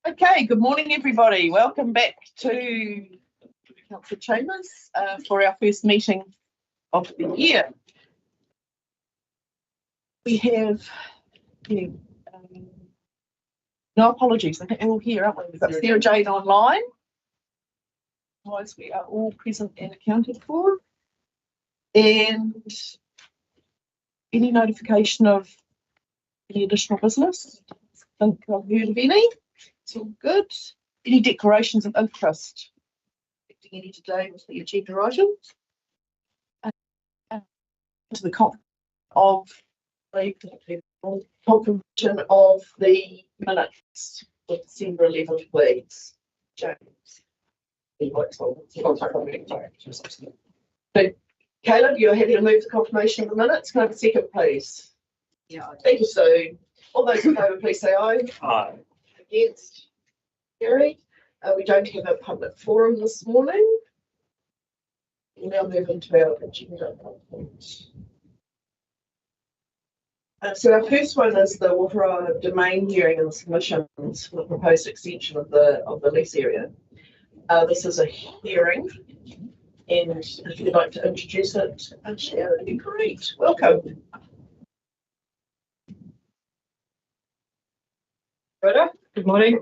Okay, good morning, everybody. Welcome back to Council Chambers for our first meeting of the year. We have, no apologies, I think we're all here, aren't we? We've got Sarah Jane online. Otherwise, we are all present and accounted for. And any notification of any additional business? I think I've heard of any. It's all good. Any declarations of interest? Expecting any today with the agenda items? To the confirmation of the minutes of December 11th, please. James. So, Caleb, you're happy to move the confirmation of the minutes? Can I have a second, please? Yeah. Thank you, Sue. All those in favour, please say aye. Aye. Against? Carried. We don't have a public forum this morning. We'll now move into our agenda. So our first one is the Water domain hearing and submissions for the proposed extension of the lease area. This is a hearing, and if you'd like to introduce it and share, that'd be great. Welcome. Good morning.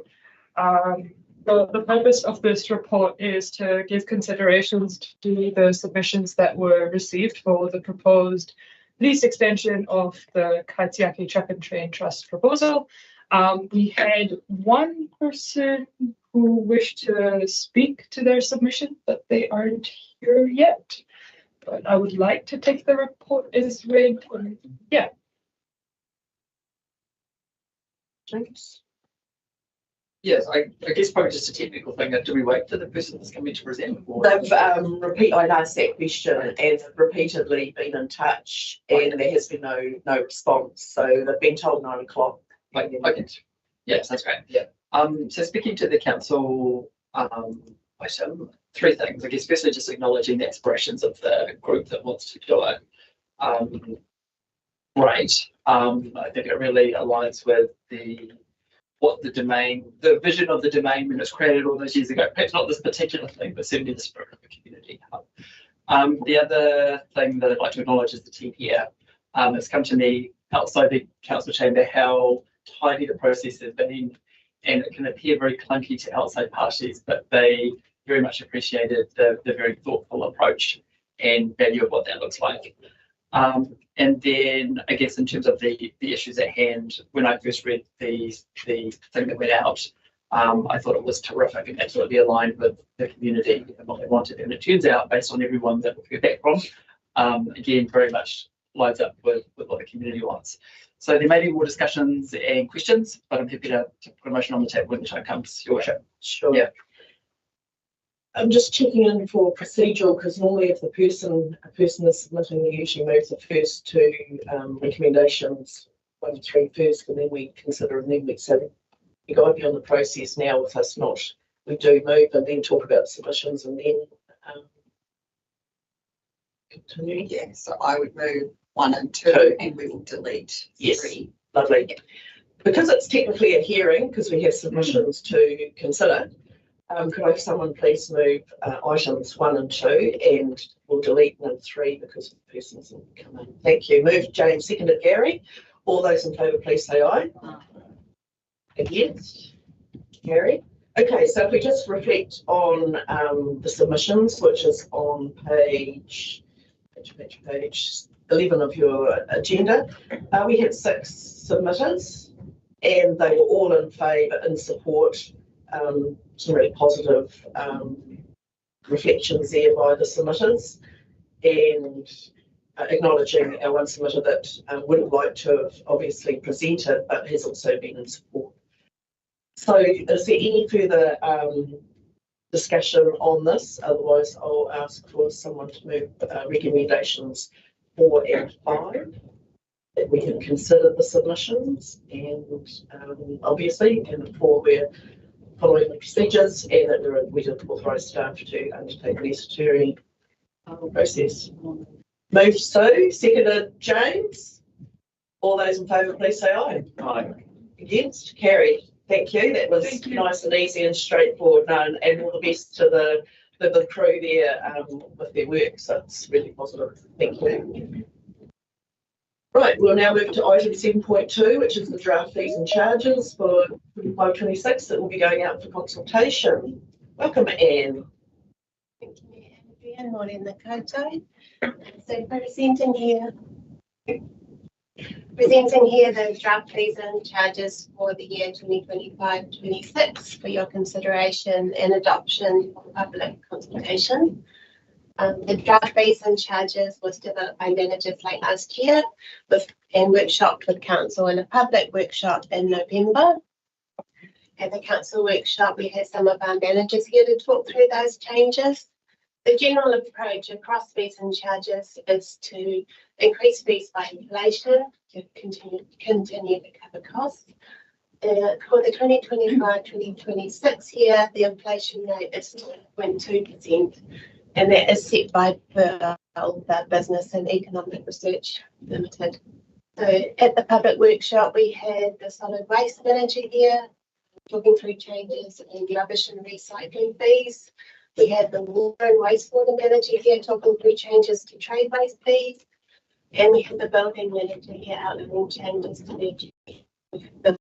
The purpose of this report is to give considerations to the submissions that were received for the proposed lease extension of the Kaitiaki Truck and Train Trust proposal. We had one person who wished to speak to their submission, but they aren't here yet. But I would like to take the report as read. Yeah. James. Yes, I guess probably just a technical thing. Do we wait for the person that's coming to present? They've I'd asked that question and repeatedly been in touch, and there has been no response. So they've been told 9 o'clock. Okay. Yes, that's great. Yeah. So speaking to the council, three things. I guess firstly, just acknowledging the aspirations of the group that wants to do it. Great. I think it really aligns with the vision of the domain when it was created all those years ago. Perhaps not this particular thing, but certainly the spirit of the community. The other thing that I'd like to acknowledge is the team here. It's come to me outside the council chamber how tidy the process has been, and it can appear very clunky to outside parties, but they very much appreciated the very thoughtful approach and value of what that looks like. And then I guess in terms of the issues at hand, when I first read the thing that went out, I thought it was terrific and absolutely aligned with the community and what they wanted. And it turns out, based on everyone that we've heard back from, again, very much lines up with what the community wants. So there may be more discussions and questions, but I'm happy to put a motion on the table when the time comes. Your worship. Sure. Yeah. I'm just checking in for procedural, because normally if a person is submitting, we usually move the first two recommendations, 1 to 3 first, and then we consider amendments. So you got to be on the process now with us, not we do move and then talk about submissions and then continue. Yeah, so I would move 1 and 2 and we will delete 3. Lovely. Yeah. Because it's technically a hearing, because we have submissions to consider, could I have someone please move items 1 and 2, and we'll delete 1 and 3 because the person's come in. Thank you. Moved James, seconded Gary. All those in favour, please say aye. Against? Gary. Okay, so if we just reflect on the submissions, which is on page 11 of your agenda, we had 6 submitters, and they were all in favour, in support. Some really positive reflections there by the submitters, and acknowledging our one submitter that would have liked to have obviously presented, but has also been in support. So is there any further discussion on this? Otherwise, I'll ask for someone to move recommendations 4 and 5, that we can consider the submissions, and obviously, and 4 we're following the procedures, and that we did authorise staff to undertake the necessary process. Moved Sue, seconded James. All those in favour, please say aye. Aye. Against? Carried. Thank you. That was nice and easy and straightforward. No, and all the best to the crew there with their work. So it's really positive. Thank you. Right, we'll now move to item 7.2, which is the draft fees and charges for 25-26 that will be going out for consultation. Welcome, Anne. Thank you, Andrea. Morning, the koutou. So presenting here the draft fees and charges for the year 2025-26 for your consideration and adoption for public consultation. The draft fees and charges was developed by managers late last year and workshopped with council in a public workshop in November. At the council workshop, we had some of our managers here to talk through those changes. The general approach across fees and charges is to increase fees by inflation to continue to cover costs. For the 2025-2026 year, the inflation rate is 2.2%, and that is set by the Business and Economic Research Limited. So at the public workshop, we had the solid waste manager here talking through changes in rubbish and recycling fees. We had the water and wastewater manager here talking through changes to trade waste fees. And we had the building manager here outlining changes to the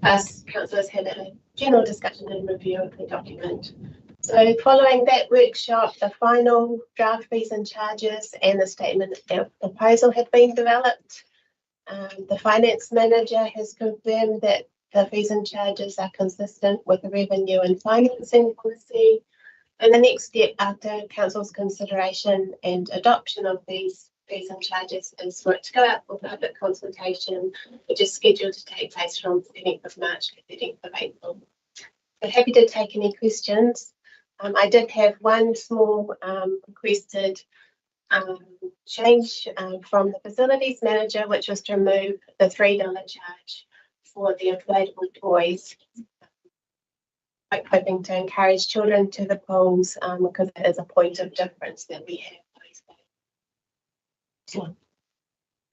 us councillors had a general discussion and review of the document. So following that workshop, the final draft fees and charges and the statement of proposal had been developed. The finance manager has confirmed that the fees and charges are consistent with the revenue and financing policy. And the next step after council's consideration and adoption of these fees and charges is for it to go out for public consultation, which is scheduled to take place from 13th of March to 13th of April. So happy to take any questions. I did have one small requested change from the facilities manager, which was to remove the $3 charge for the inflatable toys. I'm hoping to encourage children to the pools because it is a point of difference that we have. Excellent.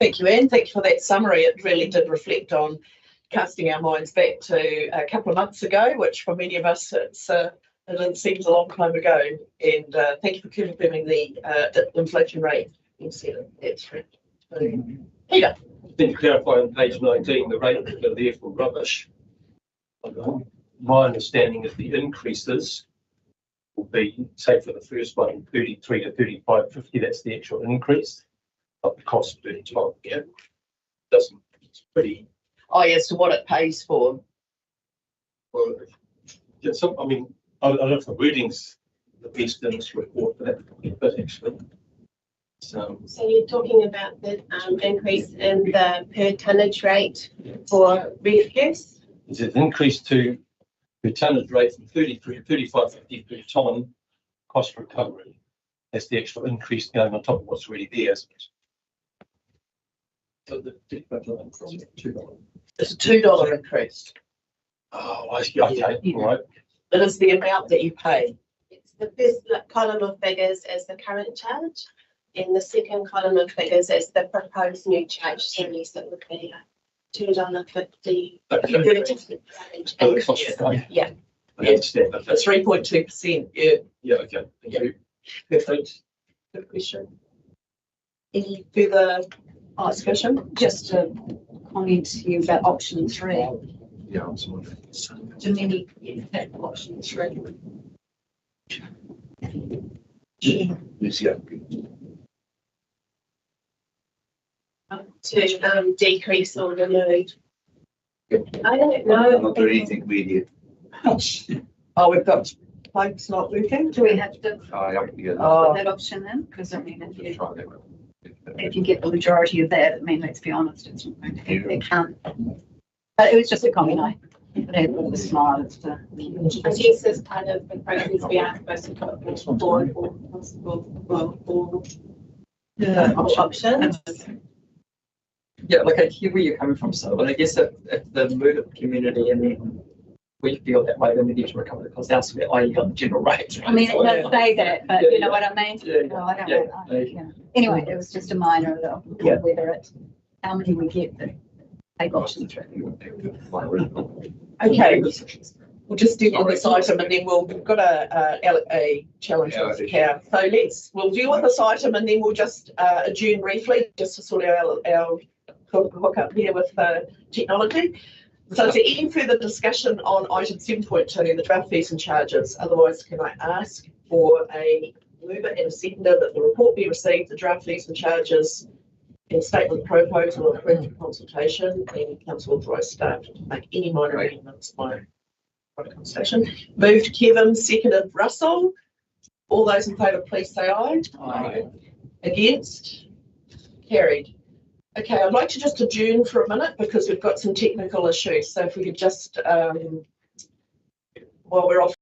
Thank you, Anne. Thank you for that summary. It really did reflect on casting our minds back to a couple of months ago, which for many of us it seems a long time ago. And thank you for confirming the inflation rate. That's right. Peter. Then to clarify on page 19, the rate that are there for rubbish. My understanding is the increases will be, say for the first one, 33 to 35.50. That's the actual increase, not the cost per child. Yeah, it's pretty. Oh, yes, to what it pays for. Well, yeah, I mean, I don't know if the wording's the best in this report for that, but actually. So you're talking about the increase in the per tonnage rate for refuse? Is it increased to per tonnage rate from 33 to 35.50 per tonne cost recovery? That's the actual increase going on top of what's already there, isn't it? So it's a $2 increase. Oh, I see. Okay, all right. It is the amount that you pay. It's the first column of figures as the current charge, and the second column of figures is the proposed new charge series that would be $2.50. Yeah. I understand that. For 3.2%. Yeah. Yeah, okay. Thank you. Perfect. Good question. Any further discussion? Just a comment to you about option 3. Yeah, I'm sorry. To many, that option 3. To decrease or remove. I don't know. Not doing anything immediate. Oh, we've got pipes not working. Do we have to Oh. put that option in? Because I mean, if you get the majority of that, I mean, let's be honest, it's not going to happen. It can't. But it was just a comment. But it was smart. I guess as part of the process, we are supposed to put forward all possible options. Yeah, like I hear where you're coming from, so, but I guess if the mood of the community and then we feel that way, then we need to recover the cost elsewhere, i.e. on the general rate. Right? I mean, it does say that, but you know what I mean? Yeah, No, I don't know. Yeah. Anyway, it was just a minor, whether it's how many we get. take option 3. Okay, we'll just deal with this item and then we've got a challenge with Cam. So we'll deal with this item and then we'll just adjourn briefly just to sort out our hook up here with technology. So is there any further discussion on item 7.2, the draft fees and charges? Otherwise, can I ask for a mover and a seconder that the report be received, the draft fees and charges and statement proposal approved for consultation, and council authorised staff to make any minor amendments by consultation. Moved Kevin, seconded Russell. All those in favour, please say aye. Aye. Against? Carried. Okay, I'd like to just adjourn for a minute because we've got some technical issues. So if we could just, while we're off.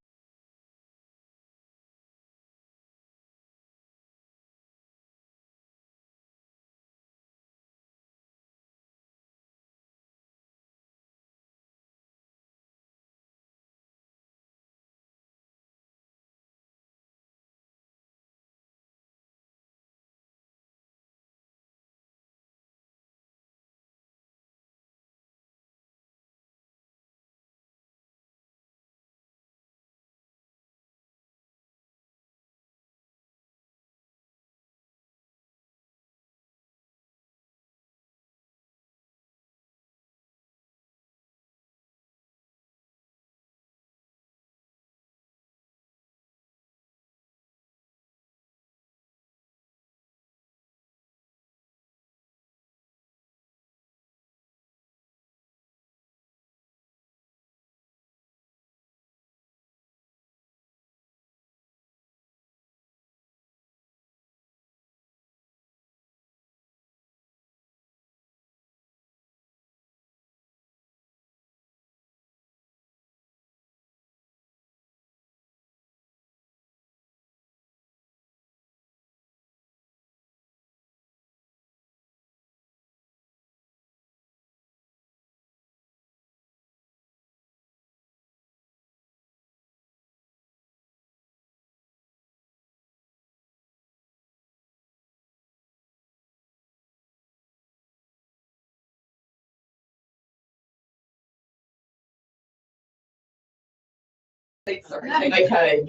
Okay,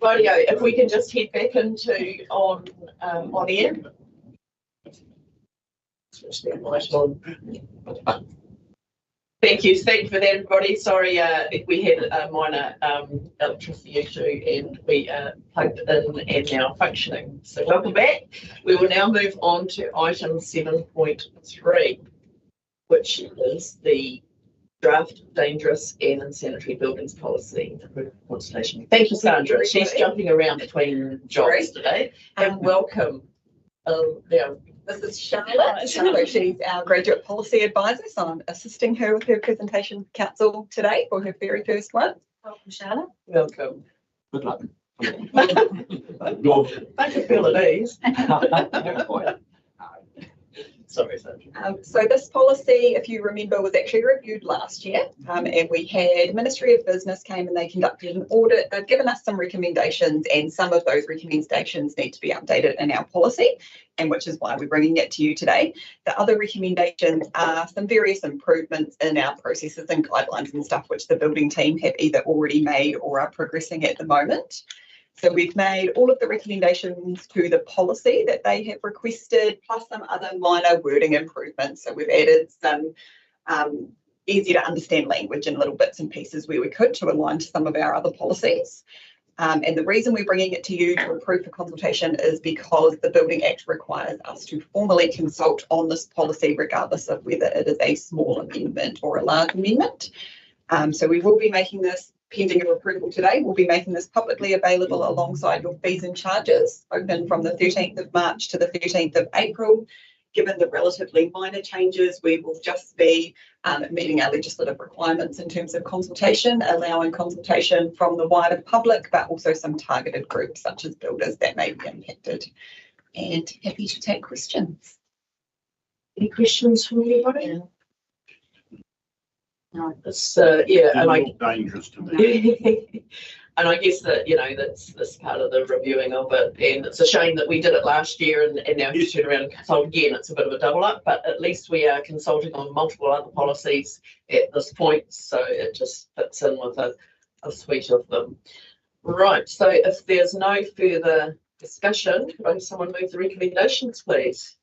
radio. If we can just head back into on air. Switch that light on. Thank you for that, everybody. Sorry, we had a minor electricity issue and we plugged in and now functioning. So welcome back. We will now move on to item 7.3, which is the draft dangerous and unsanitary buildings policy consultation. Thank you, Sandra. She's jumping around between jobs today. And welcome. This is Charlotte. She's our graduate policy advisor, so I'm assisting her with her presentation to council today for her very first one. Welcome, Charlotte. Welcome. Good luck. I can feel at ease. Sorry, Sandra. So this policy, if you remember, was actually reviewed last year, and we had Ministry of Business came and they conducted an audit. They've given us some recommendations, and some of those recommendations need to be updated in our policy, and which is why we're bringing it to you today. The other recommendations are some various improvements in our processes and guidelines and stuff, which the building team have either already made or are progressing at the moment. So we've made all of the recommendations to the policy that they have requested, plus some other minor wording improvements. So we've added some easier to understand language in little bits and pieces where we could to align to some of our other policies. And the reason we're bringing it to you to approve for consultation is because the Building Act requires us to formally consult on this policy, regardless of whether it is a small amendment or a large amendment. So we will be making this, pending your approval today, we'll be making this publicly available alongside your fees and charges, open from the 13th of March to the 13th of April. Given the relatively minor changes, we will just be meeting our legislative requirements in terms of consultation, allowing consultation from the wider public, but also some targeted groups such as builders that may be impacted. And happy to take questions. Any questions from anybody? No. It's yeah, and dangerous to me. And I guess that, that's part of the reviewing of it. And it's a shame that we did it last year and now you turn around and consult again. It's a bit of a double up, but at least we are consulting on multiple other policies at this point. So it just fits in with a suite of them. Right. So if there's no further discussion, could I have someone move the recommendations, please?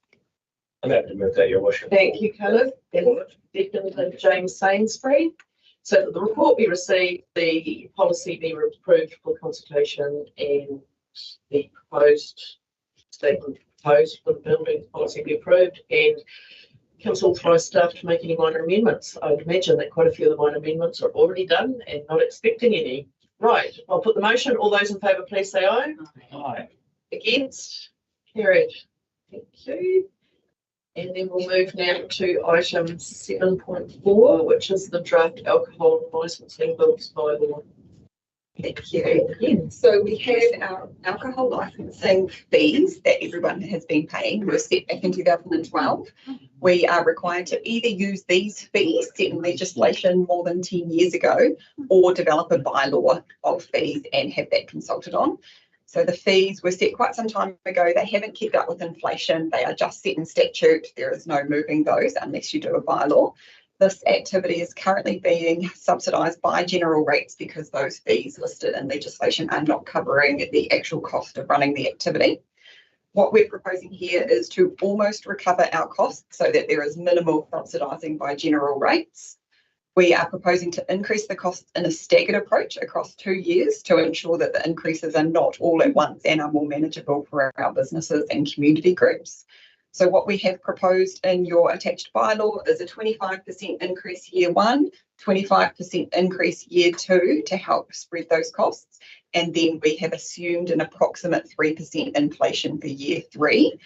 I'm happy to move that, Your Worship. Thank you, Caleb. Second, James Sainsbury. So that the report be received, the policy be approved for consultation, and the proposed statement proposed for the building policy be approved, and council authorize staff to make any minor amendments. I would imagine that quite a few of the minor amendments are already done and not expecting any. Right, I'll put the motion. All those in favour, please say aye. Aye. Against? Carried. Thank you. And then we'll move now to item 7.4, which is the draft alcohol licensing bills bylaw. Thank you. So we have our alcohol licensing fees that everyone has been paying, were set back in 2012. We are required to either use these fees set in legislation more than 10 years ago, or develop a bylaw of fees and have that consulted on. So the fees were set quite some time ago. They haven't kept up with inflation. They are just set in statute. There is no moving those unless you do a bylaw. This activity is currently being subsidised by general rates because those fees listed in legislation are not covering the actual cost of running the activity. What we're proposing here is to almost recover our costs so that there is minimal subsidising by general rates. We are proposing to increase the costs in a staggered approach across 2 years to ensure that the increases are not all at once and are more manageable for our businesses and community groups. So what we have proposed in your attached bylaw is a 25% increase year one, 25% increase year two to help spread those costs. And then we have assumed an approximate 3% inflation for year three.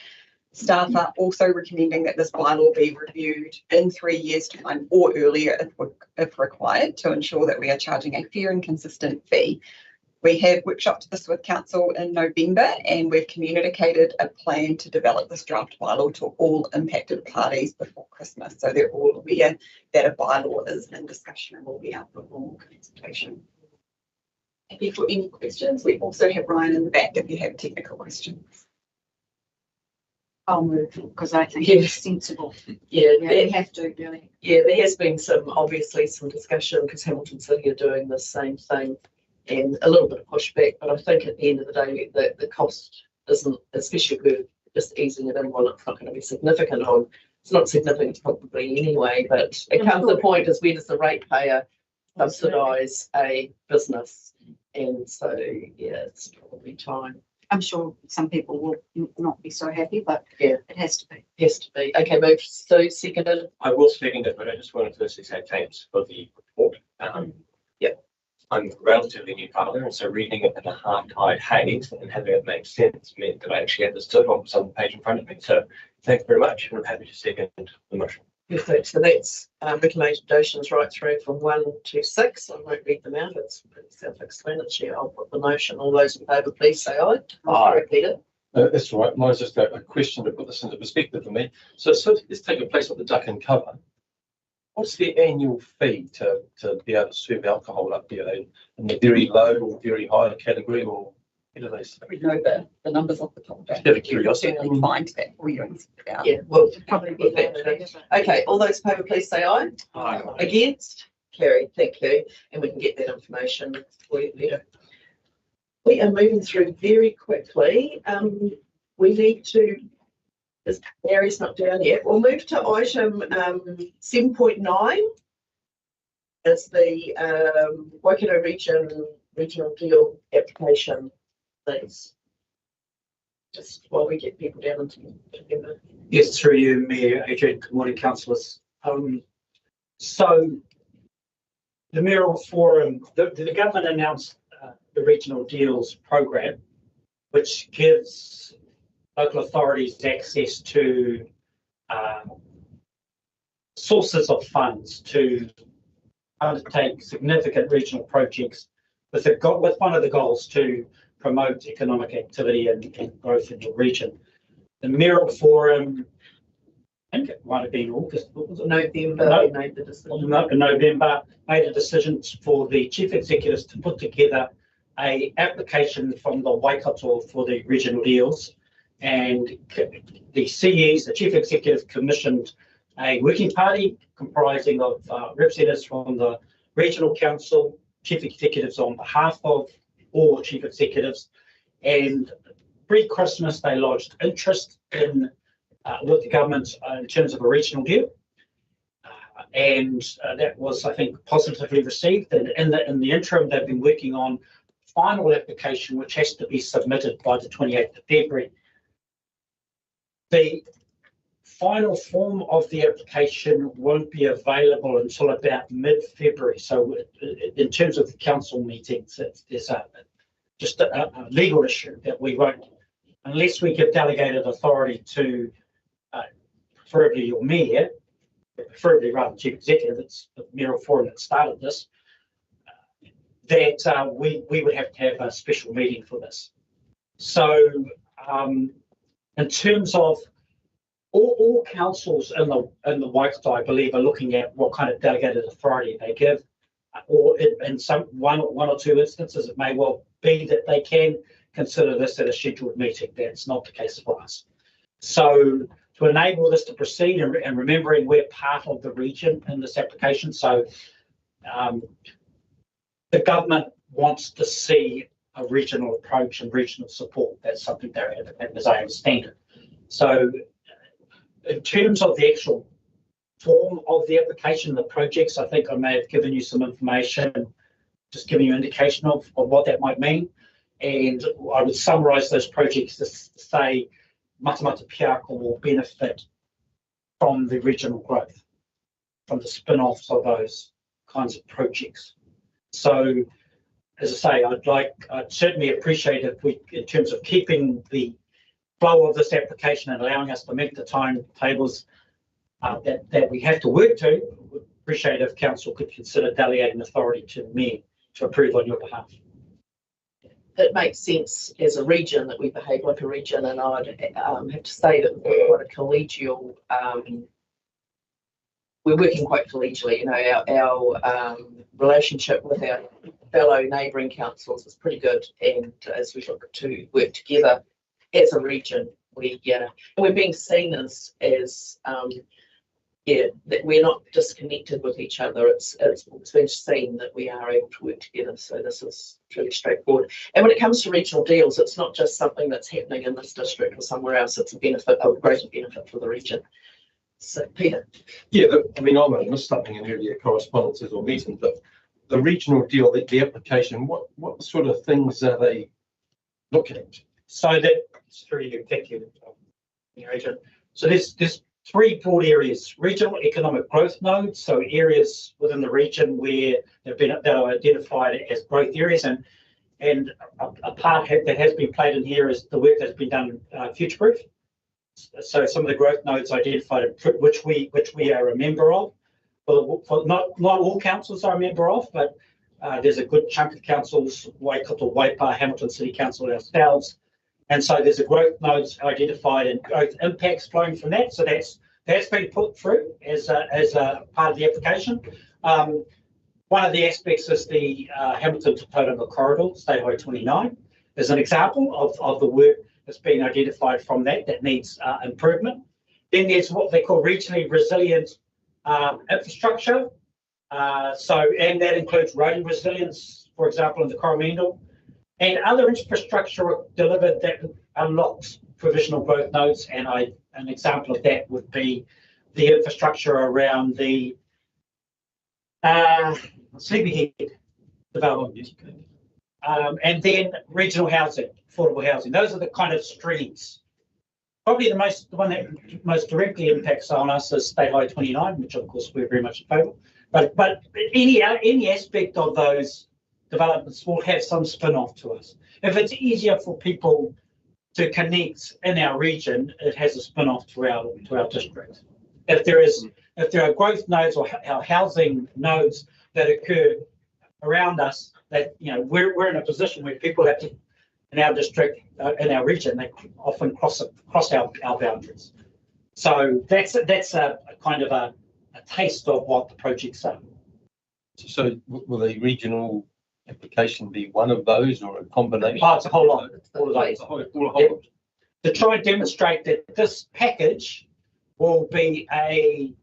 Staff are also recommending that this bylaw be reviewed in 3 years' time or earlier if required to ensure that we are charging a fair and consistent fee. We have workshopped this with council in November and we've communicated a plan to develop this draft bylaw to all impacted parties before Christmas. So they're all aware that a bylaw is in discussion and will be out for formal consultation. Happy for any questions. We also have Ryan in the back if you have technical questions. I'll move because I think it's sensible. Yeah, We have to really. Yeah, there has been obviously some discussion because Hamilton City are doing the same thing and a little bit of pushback, but I think at the end of the day, the cost isn't, especially if we're just easing it in, well, it's not going to be significant on, it's not significant probably anyway, but it comes to the point is where does the ratepayer subsidise a business? And so, yeah, it's probably time. I'm sure some people will not be so happy, but yeah, it has to be. Has to be. Okay, move. So seconded. I will second it, but I just wanted to say thanks for the report. Yep. I'm relatively new father, and so reading it in a half-tide haze and having it make sense meant that I actually understood what was on the page in front of me. So thanks very much, and I'm happy to second the motion. Perfect. So that's recommendations right through from 1 to 6. I won't read them out. It's pretty self-explanatory. I'll put the motion. All those in favour, please say aye. Aye. Repeat it. That's all right. Mine's just a question to put this into perspective for me. So it's taking place with the duck and cover. What's the annual fee to be able to serve alcohol up there? Are they in the very low or very high category, or what do they say? We know the numbers off the top of that. Just out of curiosity. Certainly find that for you and figure it out. Yeah, well, Probably be that. Okay, all those in favour, please say aye. Aye. Against? Carried. Thank you. And we can get that information for you later. We are moving through very quickly. We need to, as Mary's not down yet, we'll move to item 7.9. It's the Waikato regional deal application, please. Just while we get people down into November. Yes, through you, Mayor, Adrian. Good morning, councillors. So the mayoral forum, the government announced the regional deals program, which gives local authorities access to sources of funds to undertake significant regional projects with one of the goals to promote economic activity and growth in the region. The mayoral forum, I think it might have been August, was it? November, No. we made the decision. In November, made a decision for the chief executives to put together a application from the Waikato for the regional deals, and the CEs, the Chief Executive, commissioned a working party comprising of representatives from the Regional Council, Chief Executives on behalf of all Chief Executives, and pre-Christmas they lodged interest in with the government in terms of a regional deal, and that was, I think, positively received. And in the interim, they've been working on final application, which has to be submitted by the 28th of February. The final form of the application won't be available until about mid-February. So in terms of the council meetings, there's just a legal issue that we won't, unless we give delegated authority to preferably your mayor, preferably rather chief executive, it's the mayoral forum that started this, that we would have to have a special meeting for this. So in terms of all councils in the Waikato, I believe, are looking at what kind of delegated authority they give, or in some one or two instances, it may well be that they can consider this at a scheduled meeting. That's not the case for us. So to enable this to proceed, and remembering we're part of the region in this application, so the government wants to see a regional approach and regional support. That's something they're advocating, as I understand it. So in terms of the actual form of the application, the projects, I think I may have given you some information, just giving you an indication of what that might mean. And I would summarise those projects to say Matamata-Piako will benefit from the regional growth, from the spin-offs of those kinds of projects. So, as I say, I'd certainly appreciate if we, in terms of keeping the flow of this application and allowing us to meet the timetables that we have to work to, would appreciate if council could consider delegating authority to the mayor to approve on your behalf. It makes sense as a region that we behave like a region, and I'd have to say that we're quite a collegial. We're working quite collegially. You know, our relationship with our fellow neighbouring councils is pretty good, and as we look to work together as a region, we're being seen as that we're not disconnected with each other. It's been seen that we are able to work together. So this is really straightforward. And when it comes to regional deals, it's not just something that's happening in this district or somewhere else. It's a greater benefit for the region. So Peter. Yeah, I mean, I might have missed something in earlier correspondences or meetings, but the regional deal, the application, what sort of things are they looking at? So that's through you, thank you, Agent. So there's three broad areas: regional economic growth nodes, so areas within the region where that are identified as growth areas, and a part that has been played in here is the work that's been done future-proof. So some of the growth nodes identified, which we are a member of. For not all councils are a member of, but there's a good chunk of councils: Waikato, Waipa, Hamilton City Council, ourselves. And so there's a growth nodes identified and growth impacts flowing from that. So that's been put through as a part of the application. One of the aspects is the Hamilton to Tauranga corridor, State Highway 29, as an example of the work that's been identified from that needs improvement. Then there's what they call regionally resilient infrastructure. And that includes roading resilience, for example, in the Coromandel, and other infrastructure delivered that unlocks provisional growth nodes. And an example of that would be the infrastructure around the Sleepyhead development, and then regional housing, affordable housing. Those are the kind of streams. Probably the one that most directly impacts on us is State Highway 29, which of course we're very much in favour. But any aspect of those developments will have some spin-off to us. If it's easier for people to connect in our region, it has a spin-off to our district. If there are growth nodes or our housing nodes that occur around us, that we're in a position where people have to, in our district, in our region, they often cross our boundaries. So that's a kind of a taste of what the projects are. So will the regional application be one of those or a combination? Oh, it's a whole lot, all of those. All To try and demonstrate that this package will be a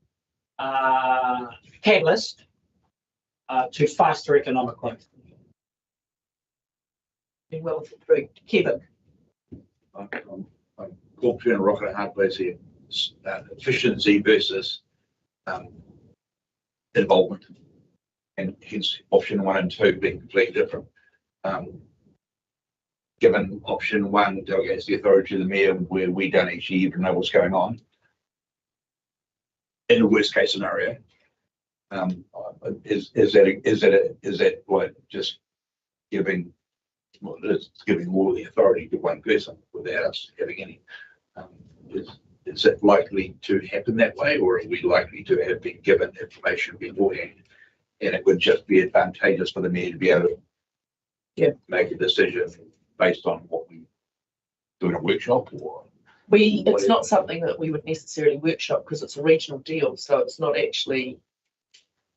catalyst to faster economic growth. Be well through. Kevin. I'm caught between a rock and a hard place here. Efficiency versus involvement, and hence option 1 and 2 being completely different. Given option 1 delegates the authority to the mayor, where we don't actually even know what's going on. In the worst case scenario, is that what just giving? Well, it's giving all the authority to one person without us having any. Is it likely to happen that way, or are we likely to have been given information beforehand, and it would just be advantageous for the mayor to be able to make a decision based on what we do in a workshop? Or It's not something that we would necessarily workshop because it's a regional deal, so it's not actually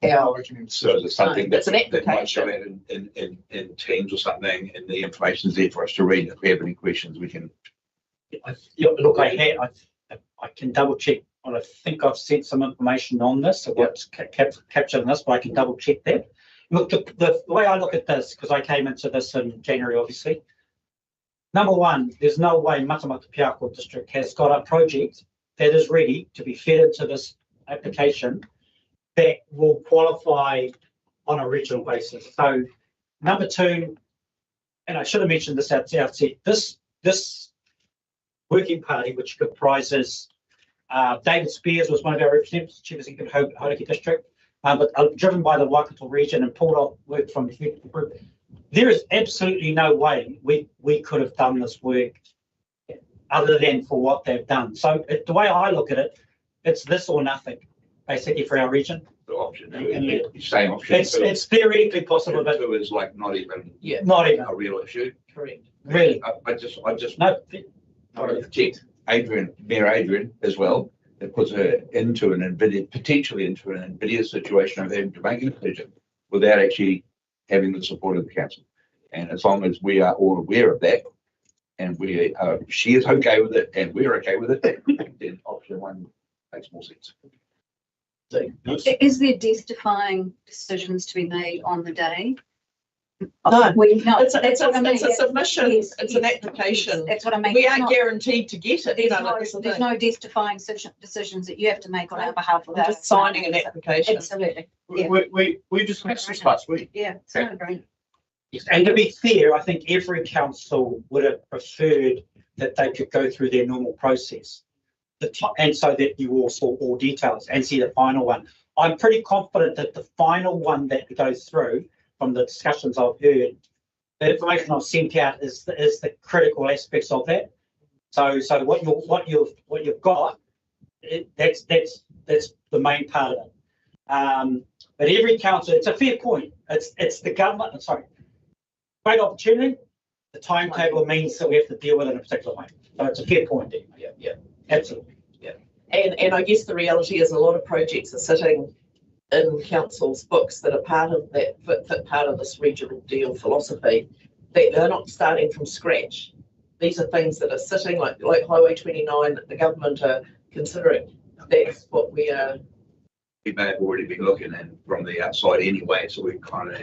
our. So is it something It's an that might application. go out in Teams or something, and the information's there for us to read? If we have any questions, we can. Look, I can double check. I think I've sent some information on this, so what's captured in this, but I can double check that. Look, the way I look at this, because I came into this in January, obviously. Number one, there's no way Matamata-Piako district has got a project that is ready to be fed into this application that will qualify on a regional basis. So number two, and I should have mentioned this at the outset, this working party, which comprises David Spears was one of our representatives, Chief Executive of Hauraki District, but driven by the Waikato region, and Paul Ott worked from the group. There is absolutely no way we could have done this work other than for what they've done. So the way I look at it, it's this or nothing, basically, for our region. The option, same option. It's theoretically possible, but two is like not even a real issue. Correct. Really, I just no. protect Mayor Adrian as well. It puts her into potentially into an invidious situation of having to make a decision without actually having the support of the council. And as long as we are all aware of that, and she is okay with it, and we're okay with it, then option one makes more sense. So, Is there death-defying decisions to be made on the day? No, No, it's a that's what I mean. submission. Yes, It's yes, an application. That's what I mean. We It's aren't not- guaranteed to get it. There's no death-defying decisions that you have to make on our behalf of We're just signing an application. Absolutely. Yeah. We discussed this last week. Yeah, it's not great. Yes, and to be fair, I think every council would have preferred that they could go through their normal process. And so that you all saw all details and see the final one. I'm pretty confident that the final one that goes through, from the discussions I've heard, the information I've sent out is the critical aspects of that. So what you've got, that's the main part of it. But every council, it's a fair point. It's the government. Sorry, great opportunity. The timetable means that we have to deal with it in a particular way. So it's a fair point. Yeah, absolutely. Yeah, and I guess the reality is a lot of projects are sitting in council's books that are part of that fit part of this regional deal philosophy. They're not starting from scratch. These are things that are sitting like Highway 29 that the government are considering. That's what we are. We may have already been looking at from the outside anyway, so we're kind of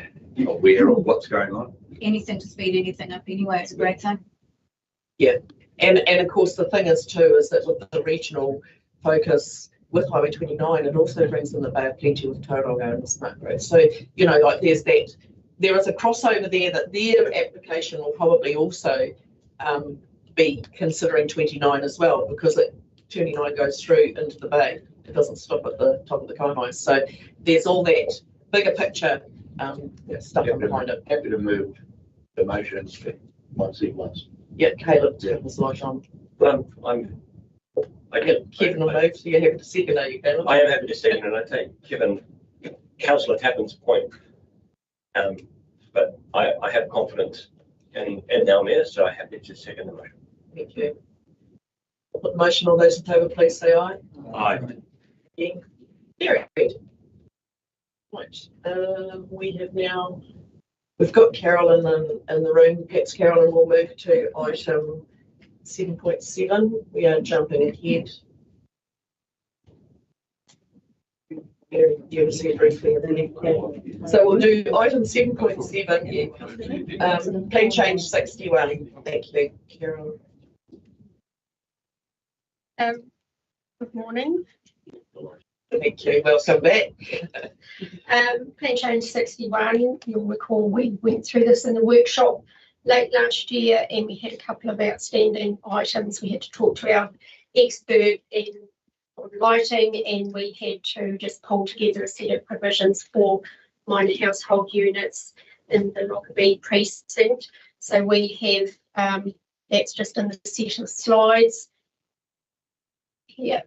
aware of what's going on. Anything to speed anything up anyway, it's a great thing. Yeah, and of course the thing is too is that with the regional focus with Highway 29, it also brings in the Bay of Plenty with Tauranga and the smart grid. So like there is a crossover there that their application will probably also be considering 29 as well, because 29 goes through into the bay. It doesn't stop at the top of the kaimai. So there's all that bigger picture stuff behind it. Happy to move the motions once. Yeah, Caleb turned his light on. Kevin will move, so you're happy to second, are you, Caleb? I am happy to second, and I take Kevin, Councillor Tappan's point. But I have confidence in our mayor, so I'm happy to second the motion. Thank you. Put the motion, all those in favour, please say aye. Aye. Yeah. Very good. Right, we have now We've got Carolyn in the room. Perhaps Carolyn will move to item 7.7. We are jumping ahead. You see briefly. So we'll do item 7.7. Plan change 61. Thank you, Carolyn. Good morning. Thank you. Welcome back. Plan change 61. You'll recall we went through this in the workshop late last year, and we had a couple of outstanding items. We had to talk to our expert on lighting, and we had to just pull together a set of provisions for minor household units in the Lockerbie precinct. So we have that's just in the set of slides here.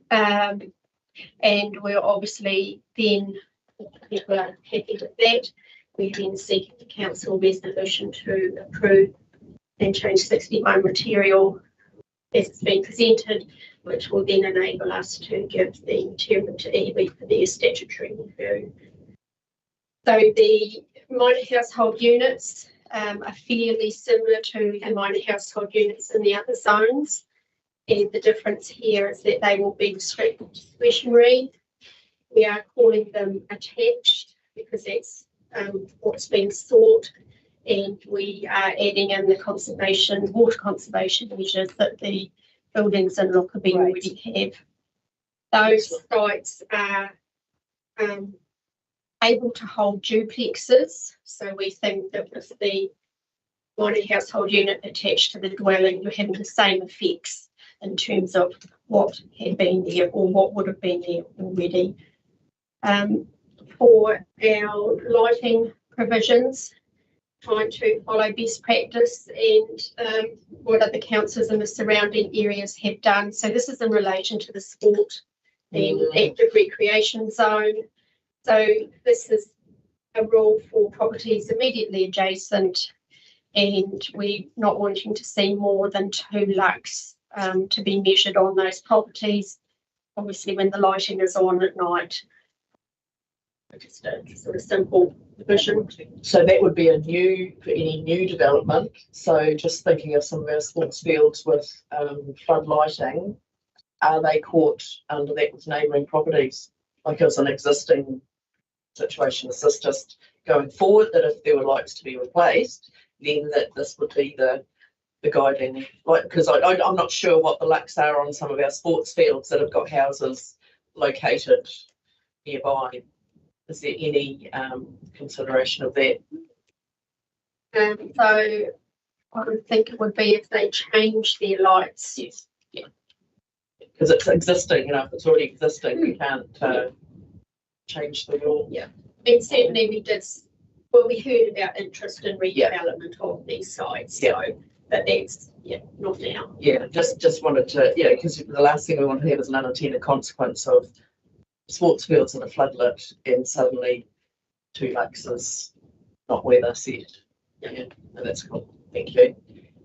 And we're obviously then, if we're happy with that, we're then seeking the council resolution to approve and change 61 material as it's been presented, which will then enable us to give the material to EB for their statutory review. So the minor household units are fairly similar to the minor household units in the other zones. And the difference here is that they will be restricted discretionary. We are calling them attached because that's what's been sought, and we are adding in the water conservation measures that the buildings in Lockerbie already have. Those sites are able to hold duplexes, so we think that with the minor household unit attached to the dwelling, you're having the same effects in terms of what had been there or what would have been there already. For our lighting provisions, trying to follow best practice and what other councils in the surrounding areas have done. So this is in relation to the sport and active recreation zone. So this is a rule for properties immediately adjacent, and we're not wanting to see more than 2 lux to be measured on those properties, obviously when the lighting is on at night. Just a sort of simple division. So that would be for any new development. So just thinking of some of our sports fields with flood lighting, are they caught under that with neighbouring properties? Like it's an existing situation. Is this just going forward that if there were lights to be replaced, then that this would be the guiding, like, because I'm not sure what the lux are on some of our sports fields that have got houses located nearby. Is there any consideration of that? So I would think it would be if they change their lights. Yes. Yeah. Because it's existing, if it's already existing, we can't change the rule. Yeah. And certainly we heard about interest in redevelopment of these sites. So, but that's not now. Yeah, just wanted to, because the last thing we want to have is an unintended consequence of sports fields that are floodlit and suddenly 2 luxes not where they're set. Yeah, no, that's cool. Thank you.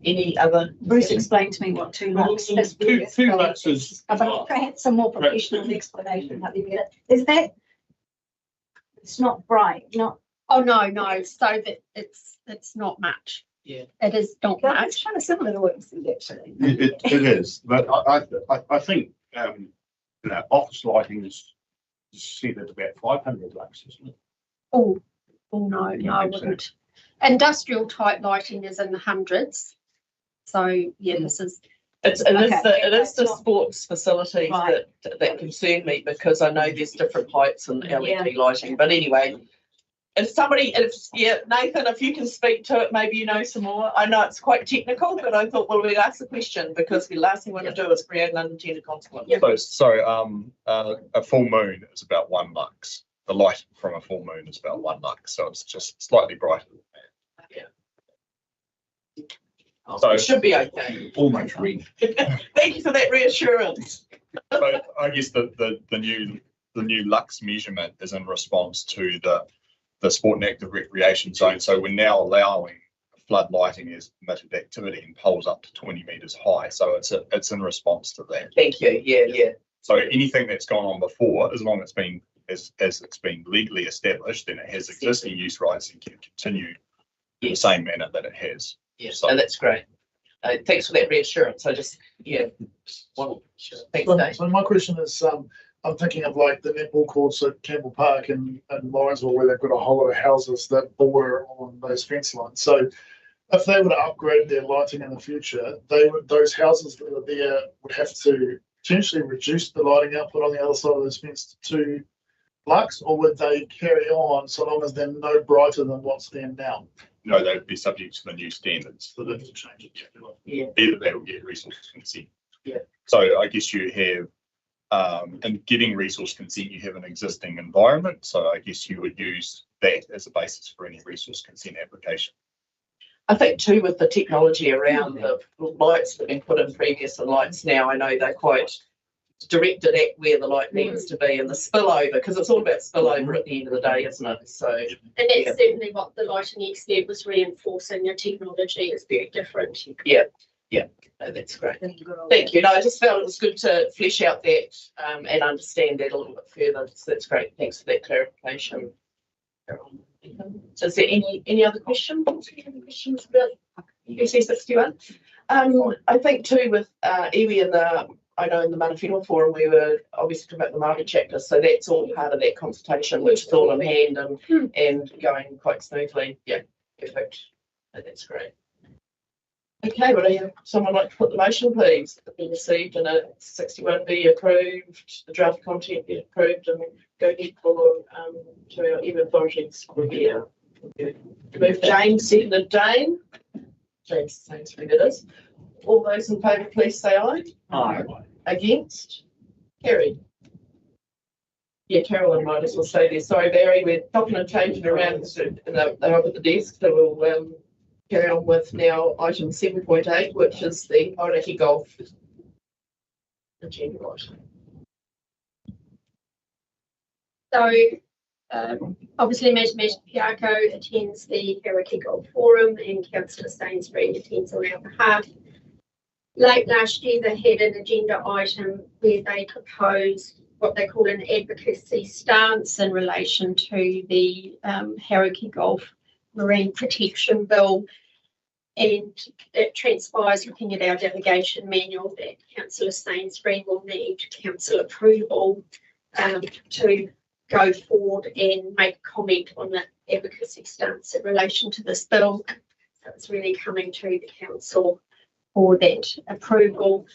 Any other? Bruce explained to me what 2 lux is. 2 luxes. But perhaps some more professional explanation might be better. Is that it's not bright, not? Oh no. So that it's not much. Yeah. It is not much. It's kind of similar to what you said actually. It is, but I think office lighting is set at about 500 lux, isn't it? Oh no, I wouldn't. Industrial type lighting is in the hundreds. So this is. It is the sports facilities that concern me, because I know there's different heights in LED lighting. But anyway, Nathan, if you can speak to it, maybe you know some more. I know it's quite technical, but I thought, we'd ask the question because the last thing we want to do is create an unintended consequence. A full moon is about 1 lux. The light from a full moon is about 1 lux, so it's just slightly brighter than that. Yeah. So it should be okay. Almost green. Thank you for that reassurance. So I guess the new lux measurement is in response to the sport and active recreation zone. So we're now allowing flood lighting as permitted activity in poles up to 20 metres high. So it's in response to that. Thank you. Yeah. So anything that's gone on before, as long as it's been legally established, then it has existing use rights and can continue in the same manner that it has. Yeah, So- so that's great. Thanks for that reassurance. I just, thanks, Dave. So my question is, I'm thinking of like the netball courts at Campbell Park and Lawrenceville, where they've got a whole lot of houses that border on those fence lines. So if they were to upgrade their lighting in the future, those houses that are there would have to potentially reduce the lighting output on the other side of those fences to lux, or would they carry on so long as they're no brighter than what's there now? No, they would be subject to the new standards. So they have to change it. Yeah. Either they will get resource consent. Yeah. So I guess you have, in getting resource consent, you have an existing environment. So I guess you would use that as a basis for any resource consent application. I think too, with the technology around the lights that have been put in previous and lights now, I know they're quite directed at where the light needs to be and the spillover, because it's all about spillover at the end of the day, isn't it? So, And that's certainly what the lighting expert was reinforcing. The technology is very different. no, that's great. Thank you. No, I just felt it was good to flesh out that and understand that a little bit further. So that's great. Thanks for that clarification. So is there any other questions? Any questions about EC 61? I think too with iwi and I know in the Mana Forum we were obviously talking about the Māori chapter, so that's all part of that consultation, which is all in hand and going quite smoothly. Yeah, perfect. That's great. Okay, would someone like to put the motion, please? Be received and 61 be approved, the draft content be approved, and go ahead for to our EM authorities review. Move James, seconded Jane. James Sainsbury, that is. All those in favour, please say aye. Aye. Against? Carried. Yeah, Carolyn might as well stay there. Sorry, Barry, we're chopping and changing around, and they're up at the desk, so we'll carry on with now item 7.8, which is the Hauraki Golf agenda item. So, obviously, Matamata-Piako attends the Hauraki Golf Forum and Councillor Sainsbury attends on our behalf. Late last year, they had an agenda item where they proposed what they call an advocacy stance in relation to the Hauraki Golf Marine Protection Bill. And it transpires, looking at our delegation manual, that Councillor Sainsbury will need council approval to go forward and make a comment on the advocacy stance in relation to this bill. So it's really coming to the council for that approval.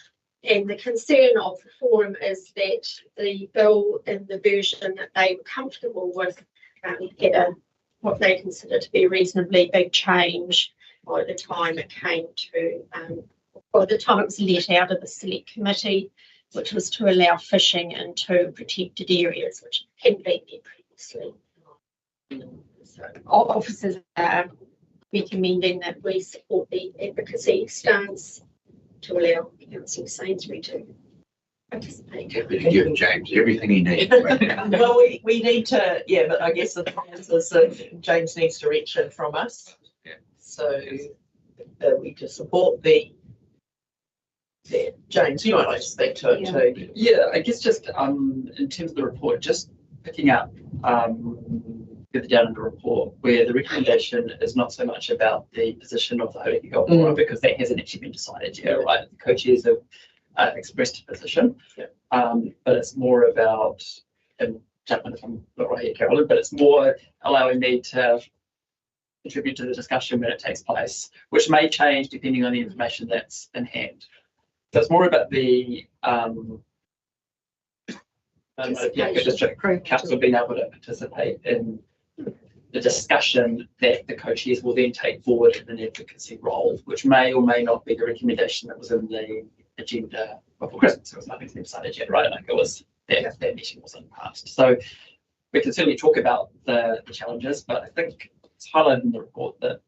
And the concern of the forum is that the bill in the version that they were comfortable with had what they consider to be a reasonably big change by the time it came to, by the time it was let out of the select committee, which was to allow fishing into protected areas, which hadn't been there previously. So our officers are recommending that we support the advocacy stance to allow Councillor Sainsbury to participate. Happy to give James everything he needs. Well, we need to, yeah, but I guess the point is that James needs direction from us. Yeah. So we to support the James, you might like to speak to it too. Yeah, I guess just in terms of the report, just picking up further down in the report where the recommendation is not so much about the position of the Hauraki Golf Forum, because that hasn't actually been decided yet, right? The co-chairs have expressed a position, but it's more about, and jump in if I'm not right here, Carolyn, but it's more allowing me to contribute to the discussion when it takes place, which may change depending on the information that's in hand. So it's more about the district council being able to participate in the discussion that the co-chairs will then take forward in an advocacy role, which may or may not be the recommendation that was in the agenda before Christmas. There was nothing decided yet, right? Like it was that meeting wasn't passed. So we can certainly talk about the challenges, but I think it's highlighted in the report that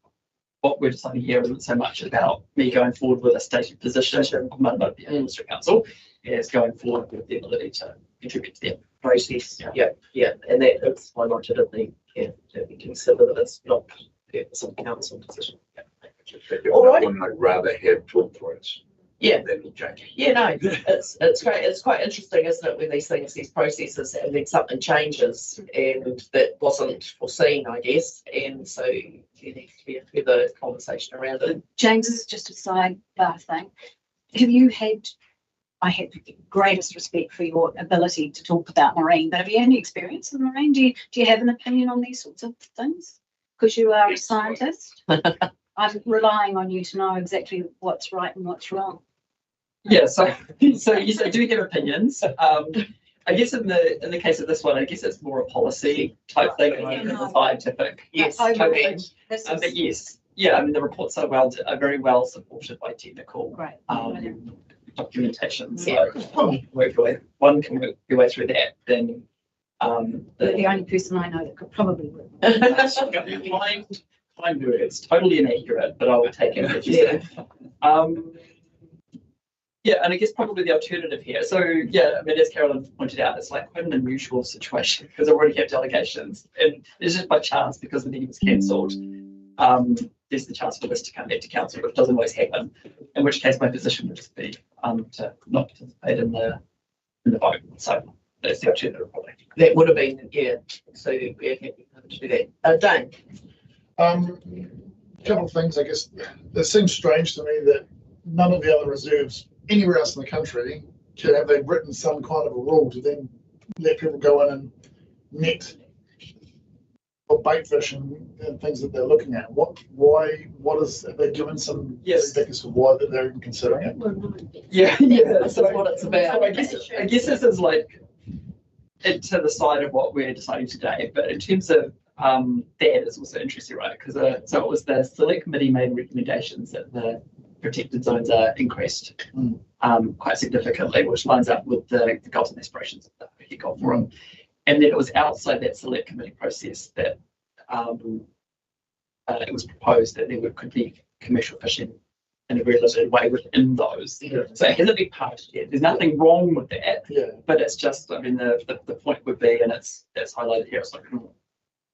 what we're deciding here isn't so much about me going forward with a stated position of Matamata-Piako District Council, is going forward with the ability to contribute to the Process. Yeah, and that is highlighted in the we consider that it's not the purpose of council position. All right. I'd rather have talk for us. Yeah. That'll change. Yeah, no, it's great. It's quite interesting, isn't it, when these processes, and then something changes and that wasn't foreseen, I guess. And so you need to be a further conversation around it. James, this is just a sidebar thing. Have you had, I have the greatest respect for your ability to talk about marine, but have you had any experience in marine? Do you have an opinion on these sorts of things? Because you are a scientist. I'm relying on you to know exactly what's right and what's wrong. Yeah, so yes, I do have opinions. I guess in the case of this one, I guess it's more a policy type thing than a scientific. Yes, totally. But yes, yeah, I mean the reports are very well supported by technical documentation. So one can work your way through that. Then You're the only person I know that could probably work. Kind words, totally inaccurate, but I will take it. Yeah, and I guess probably the alternative here. So yeah, I mean, as Carolyn pointed out, it's like quite an unusual situation because I already have delegations, and it's just by chance because the meeting was cancelled. There's the chance for this to come back to council, which doesn't always happen. In which case, my position would just be to not participate in the vote. So that's the alternative, probably. That would have been, yeah. So we're happy to do that. Dane. A couple of things, I guess. It seems strange to me that none of the other reserves anywhere else in the country have they written some kind of a rule to then let people go in and net or bait fish and things that they're looking at. Have they given some feedback as to why that they're even considering it? Yeah. This is what it's about. So I guess this is like to the side of what we're deciding today, but in terms of that is also interesting, right? Because so it was the select committee made recommendations that the protected zones are increased quite significantly, which lines up with the goals and aspirations of the Wiki Goal Forum. And then it was outside that select committee process that it was proposed that there could be commercial fishing in a very limited way within those. So it hasn't been passed yet. There's nothing wrong with that, but it's just, I mean, the point would be, and it's highlighted here, it's like,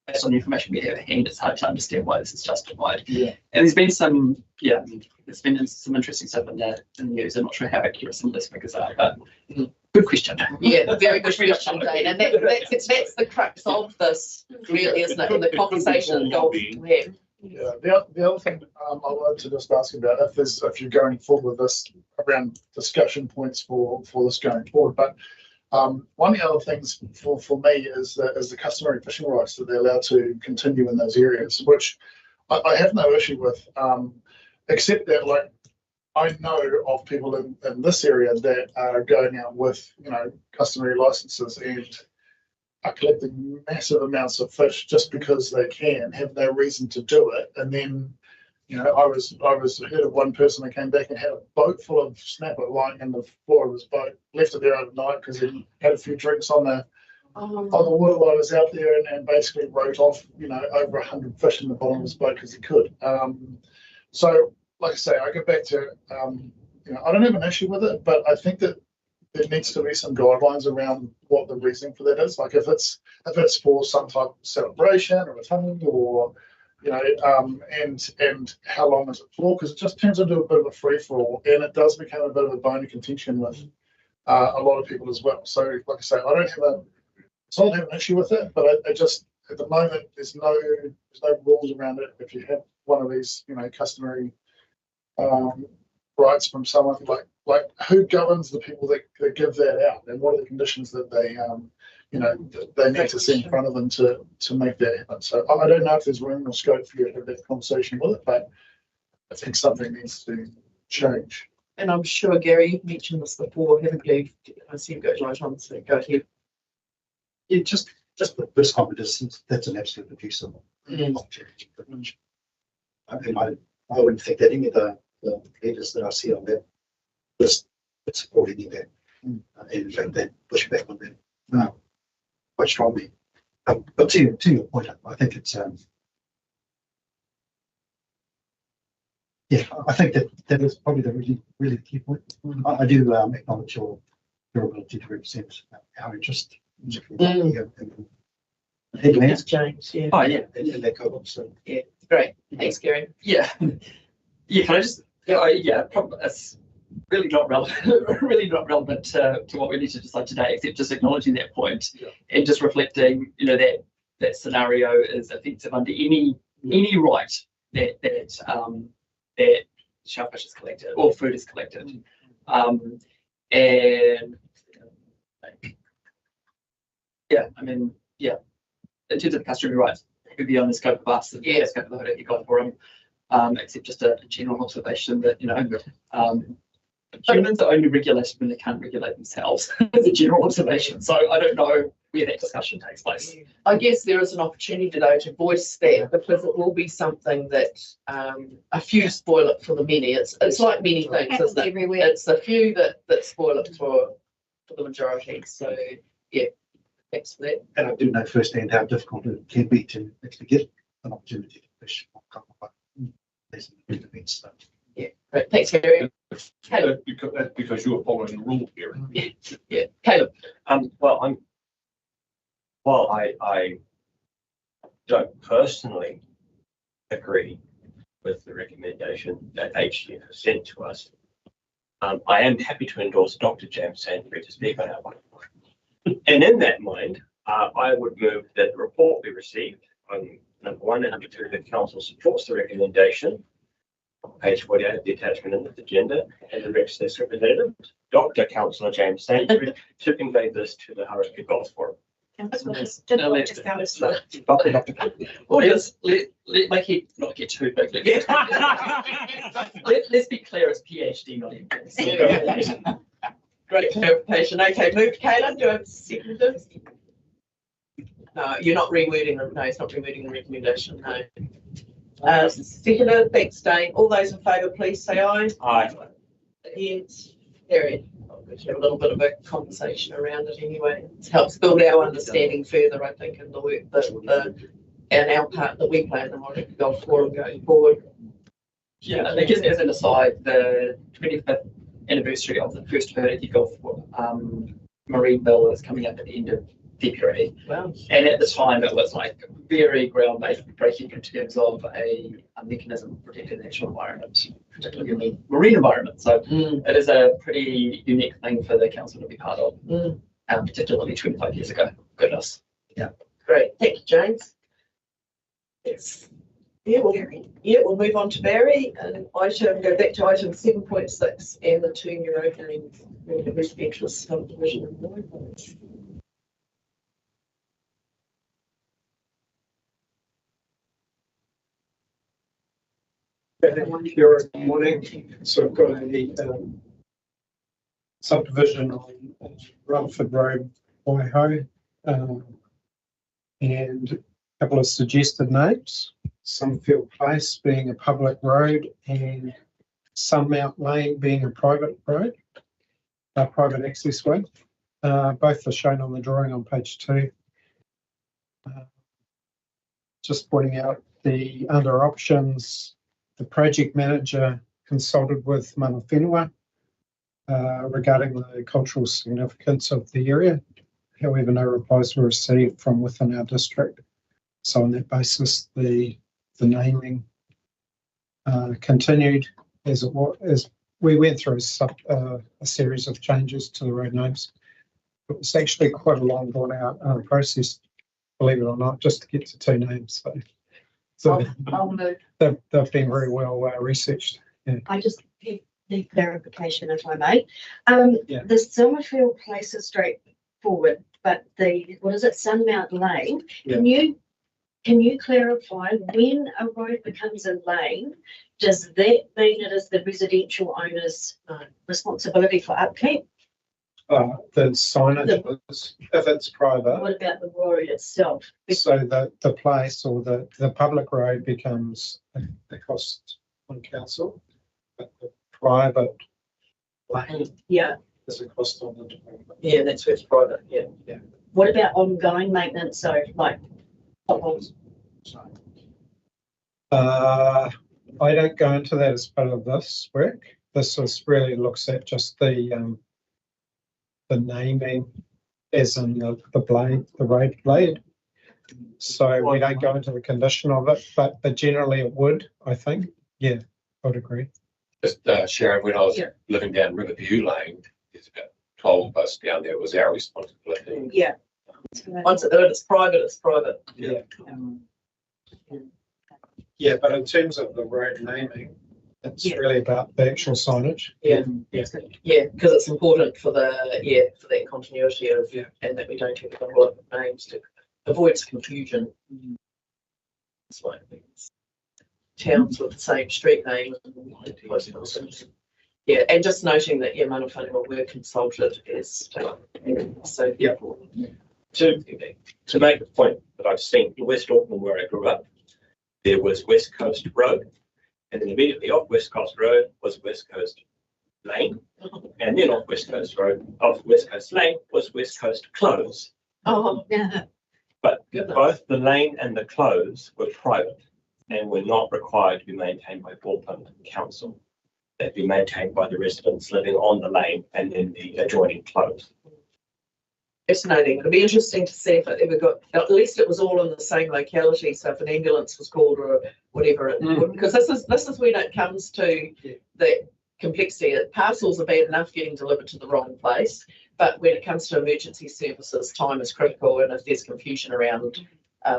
based on the information we have at hand, it's hard to understand why this is justified. And there's been some interesting stuff in the news. I'm not sure how accurate some of those figures are, but good question. Yeah, very good question, Dane. And that's the crux of this, really, isn't it? And the conversation goals we have. Yeah, the other thing I wanted to just ask about if you're going forward with this around discussion points for this going forward, but one of the other things for me is the customary fishing rights that they're allowed to continue in those areas, which I have no issue with, except that like I know of people in this area that are going out with customary licenses and are collecting massive amounts of fish just because they can, have no reason to do it, and then I heard of one person that came back and had a boat full of snapper lying in the floor of his boat, left it there overnight because he had a few drinks on the water while I was out there, and basically wrote off over 100 fish in the bottom of his boat because he could. So like I say, I go back to I don't have an issue with it, but I think that there needs to be some guidelines around what the reasoning for that is. Like if it's for some type of celebration or a tongue or and how long is it for? Because it just turns into a bit of a free for all, and it does become a bit of a bone of contention with a lot of people as well. So, like I say, I don't have an issue with it, but I just at the moment there's no rules around it. If you have one of these, customary rights from someone, like who governs the people that give that out, and what are the conditions that they they need to see in front of them to make that happen. So I don't know if there's room or scope for you to have that conversation with it, but I think something needs to change. And I'm sure, Gary, you've mentioned this before, haven't you? I see you go right on, so go ahead. Yeah, just with this competition, that's an absolute abuse of object privilege. And I wouldn't think that any of the leaders that I see on that list would support any of that. In fact, they push back on that quite strongly. But to your point, I think it's I think that is probably the really key point. I do acknowledge your ability to represent our interest. Headlands, James. Yeah. Oh yeah. And that cohort. So yeah, great. Thanks, Gary. Yeah. Yeah. Can I just? Yeah. Probably really not relevant, really not relevant to what we need to decide today, except just acknowledging that point and just reflecting, that scenario is offensive under any right that shellfish is collected or food is collected. And in terms of customary rights, it could be on the scope of us, and the scope of the Hauraki Golf Forum, except just a general observation that, humans are only regulated when they can't regulate themselves. It's a general observation. So I don't know where that discussion takes place. I guess there is an opportunity though to voice that, because it will be something that a few spoil it for the many. It's like many things, isn't it? Everywhere. It's the few that spoil it for the majority. So yeah, thanks for that. And I do know firsthand how difficult it can be to actually get an opportunity to fish on a couple of these events. So. Yeah, great. Thanks, Gary. Caleb. That's because you were following the rule here. Yeah, Caleb. While I don't personally agree with the recommendation that HDF has sent to us, I am happy to endorse Dr. James Sainsbury to speak on our behalf. And in that mind, I would move that the report be received on number 1 and number 2, that council supports the recommendation on page 48 of the attachment in the agenda, and directs this representative, Dr. Councillor James Sainsbury, to convey this to the Hauraki Golf Forum. Audience, let keep not get too big. Let's be clear, it's PhD, not MPhil. Great clarification. Okay, moved. Caleb, do I have a second? No, you're not rewording them. No, it's not rewording the recommendation. No. Seconded. Thanks, Dane. All those in favour, please say aye. Aye. Against. Carried. We should have a little bit of a conversation around it anyway. It helps build our understanding further, I think, in the work and our part that we play in the Hauraki Golf Forum going forward. Yeah, I think as an aside, the 25th anniversary of the first Hauraki Golf Marine Bill is coming up at the end of February. Wow. And at the time, it was like very groundbreaking in terms of a mechanism for protecting the natural environment, particularly in the marine environment. So it is a pretty unique thing for the council to be part of, particularly 25 years ago. Goodness. Yeah. Great. Thank you, James. Yes. Yeah, we'll move on to Barry and go back to item 7.6 and the 2 new openings in the residential subdivision in North. Good morning. So I've got a subdivision on Rutherford Road, Waiho, and a couple of suggested names. Sunfield Place being a public road and Sunmount Lane being a private road, a private access way. Both are shown on the drawing on page 2. Just pointing out the under options. The project manager consulted with Mana Whenua regarding the cultural significance of the area. However, no replies were received from within our district. So on that basis, the naming continued as it was, as we went through a series of changes to the road names. It was actually quite a long drawn out process, believe it or not, just to get to 2 names. So they've been very well researched. Yeah. I just need clarification, if I may. The Summerfield Place is straightforward, but the Sunmount Lane? Yeah. Can you clarify when a road becomes a lane? Does that mean it is the residential owner's responsibility for upkeep? The signage is, if it's private. What about the road itself? So the place or the public road becomes the cost on council, but the private lane is a cost on the development. Yeah, that's where it's private. Yeah. What about ongoing maintenance? So like potholes? I don't go into that as part of this work. This really looks at just the naming, as in the blade, the road blade. So we don't go into the condition of it, but generally it would, I think. Yeah, I would agree. Just Sharon, when I was living down Riverview Lane, there's about 12 of us down there. It was our responsibility. Yeah. Once it's private, it's private. Yeah. Yeah, but in terms of the road naming, it's really about the actual signage. Yeah, because it's important for for that continuity of and that we don't have a couple of names to avoid confusion. It's like towns with the same street name. Yeah, and just noting that mana whanua were consulted as so To make the point that I've seen in West Auckland where I grew up, there was West Coast Road, and then immediately off West Coast Road was West Coast Lane, and then off West Coast Lane was West Coast Close. Oh, Yeah. But both the lane and the close were private and were not required to be maintained by Auckland Council. They'd be maintained by the residents living on the lane and then the adjoining close. Fascinating. It'll be interesting to see if it ever got, at least it was all in the same locality. So if an ambulance was called or whatever, it wouldn't, because this is when it comes to the complexity. Parcels are bad enough getting delivered to the wrong place, but when it comes to emergency services, time is critical, and if there's confusion around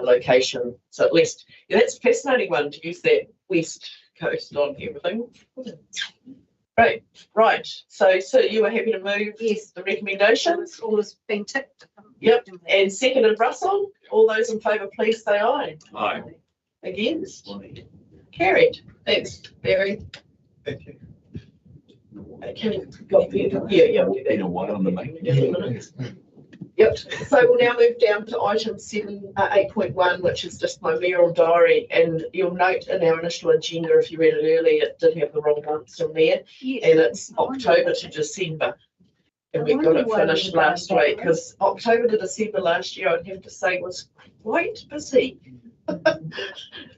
location, so at least that's a fascinating one to use that West Coast on everything. Great, right. So you were happy to move the recommendations? All has been ticked. Yep, and seconded Russell. All those in favour, please say aye. Aye. Against? Carried. Thanks, Barry. Thank you. Okay, got the, yeah, we'll do that. One on the main. Yep, so we'll now move down to item 8.1, which is just my mayoral diary. And you'll note in our initial agenda, if you read it early, it did have the wrong months in there. Yes. And it's October to December. And we got it finished last week, because October to December last year, I'd have to say, was quite busy.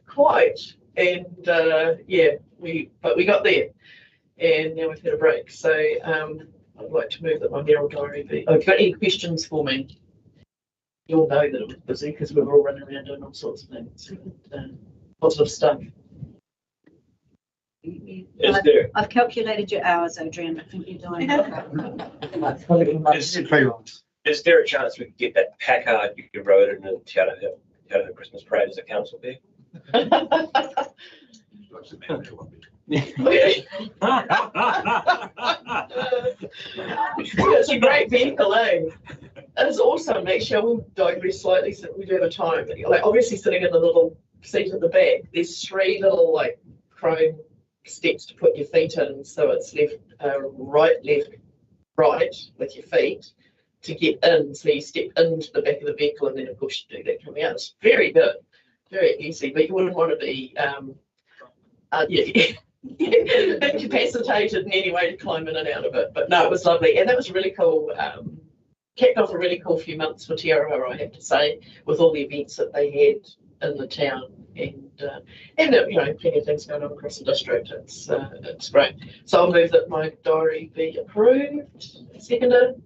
Quite. And we got there. And now we've had a break. So I'd like to move that my mayoral diary be. Oh, if you've got any questions for me, you'll know that it was busy because we were all running around doing all sorts of things. Positive stuff. I've calculated your hours, Adrian. I think you're doing Is there a chance we could get that Packard you rode in the Te Aroha Christmas parade as a council vehicle? It's a great vehicle, eh? It's awesome. Actually, I will digress slightly so we do have a time. Like obviously sitting in the little seat at the back, there's 3 little like chrome steps to put your feet in. So it's left, right, left, right with your feet to get in. So you step into the back of the vehicle and then of course you do that coming out. It's very good, very easy, but you wouldn't want to be incapacitated in any way to climb in and out of it. But no, it was lovely. And that was really cool. Kicked off a really cool few months for Te Aroha, I have to say, with all the events that they had in the town. And plenty of things going on across the district. It's great. So I'll move that my diary be approved. Seconded.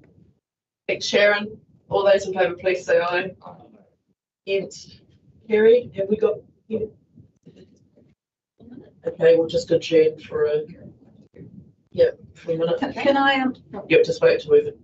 Thanks, Sharon. All those in favour, please say aye. Against? Carried. Have we got? Yeah. Okay, we'll just adjourn for a minute. Can I Yep, just wait to move it.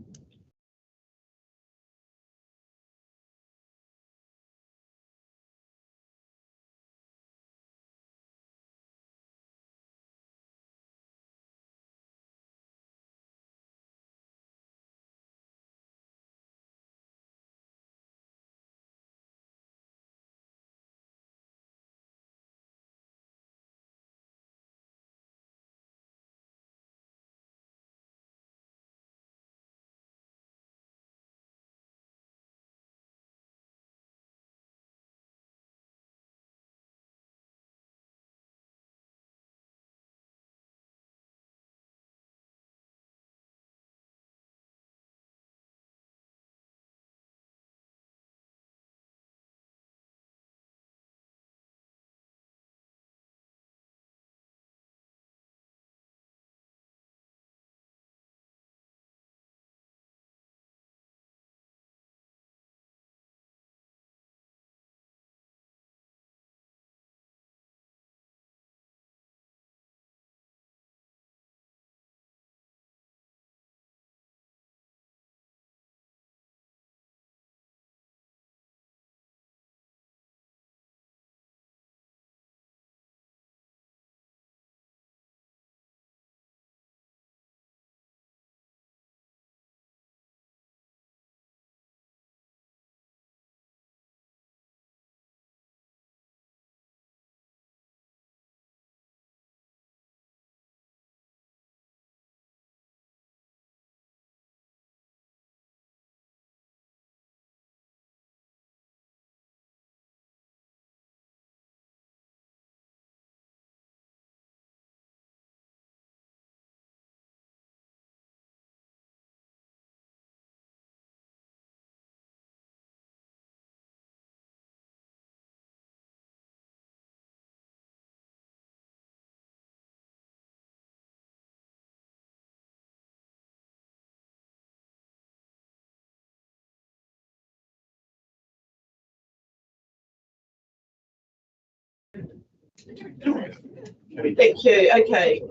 Thank you. Okay.